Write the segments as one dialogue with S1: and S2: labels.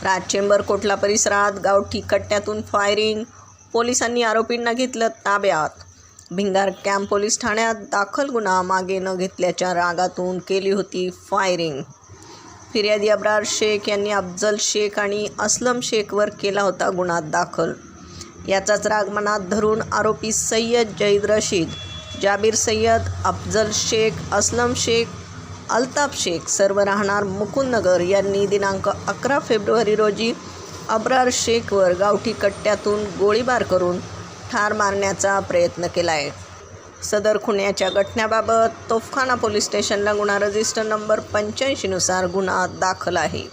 S1: राजचेंबर कोटला परिसरात गावठी कट्ट्यातून फायरिंग, पोलिसांनी आरोपींना घेतलं ताब्यात। भिंगार कॅम्प पोलीस ठाण्यात दाखल गुन्हा मागे न घेतल्याच्या रागातून केली होती फायरिंग। फिर्यादी अब्रार शेख यांनी अफजल शेख आणि असलम शेखवर केला होता गुन्हा दाखल। याचाच राग मनात धरून आरोपी सय्यद जईद रशीद, जाबीर सय्यद, अफजल शेख, असलम शेख, अल्ताफ शेख सर्व राहणार मुकुंदनगर यांनी दिनांक 11 फेब्रुवारी रोजी अब्रार शेखवर गावठी कट्ट्यातून गोळीबार करून ठार मारण्याचा प्रयत्न केला आहे। सदर खुनाच्या घटनेबाबत तोफखाना पोलीस स्टेशनला गुन्हा रजिस्टर नंबर 85 नुसार गुन्हा दाखल आहे।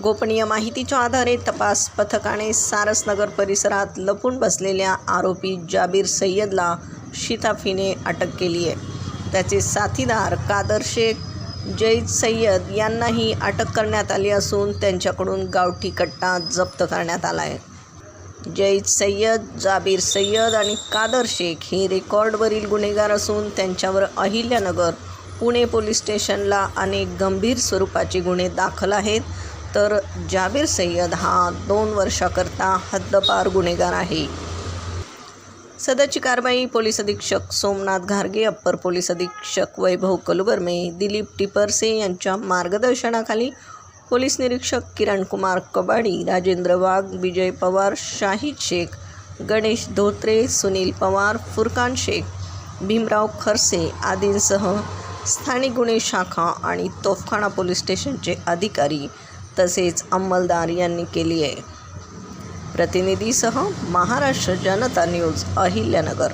S1: गोपनीय माहितीच्या आधारे तपास पथकाने सारसनगर परिसरात लपून बसलेल्या आरोपी जाबीर सय्यदला शिताफीने अटक केली आहे। त्याचे साथीदार कादर शेख, जईद सय्यद यांनाही अटक करण्यात आली असून त्यांच्याकडून गावठी कट्टा जप्त करण्यात आला आहे। जईद सय्यद, जाबीर सय्यद आणि कादर शेख हे रेकॉर्डवरील गुन्हेगार असून त्यांच्यावर अहिल्यानगर, पुणे पोलीस स्टेशनला अनेक गंभीर स्वरूपाचे गुन्हे दाखल आहेत, तर जाबीर सय्यद हा 2 वर्षाकरता हद्दपार गुन्हेगार आहे। सदरची कारवाई पोलीस अधीक्षक सोमनाथ घारगे, अप्पर पोलीस अधीक्षक वैभव कलुबर्मे, दिलीप टिपरसे यांच्या मार्गदर्शनाखाली पोलीस निरीक्षक किरण कुमार कबाडी, राजेंद्र वाघ, विजय पवार, शाहिद शेख, गणेश धोत्रे, सुनील पवार, फुरकान शेख, भीमराव खरसे आदींसह स्थानिक गुन्हे शाखा आणि तोफखाना पोलीस स्टेशनचे अधिकारी तसेच अंमलदार यांनी केली आहे। प्रतिनिधीसह महाराष्ट्र जनता न्यूज, अहिल्यानगर।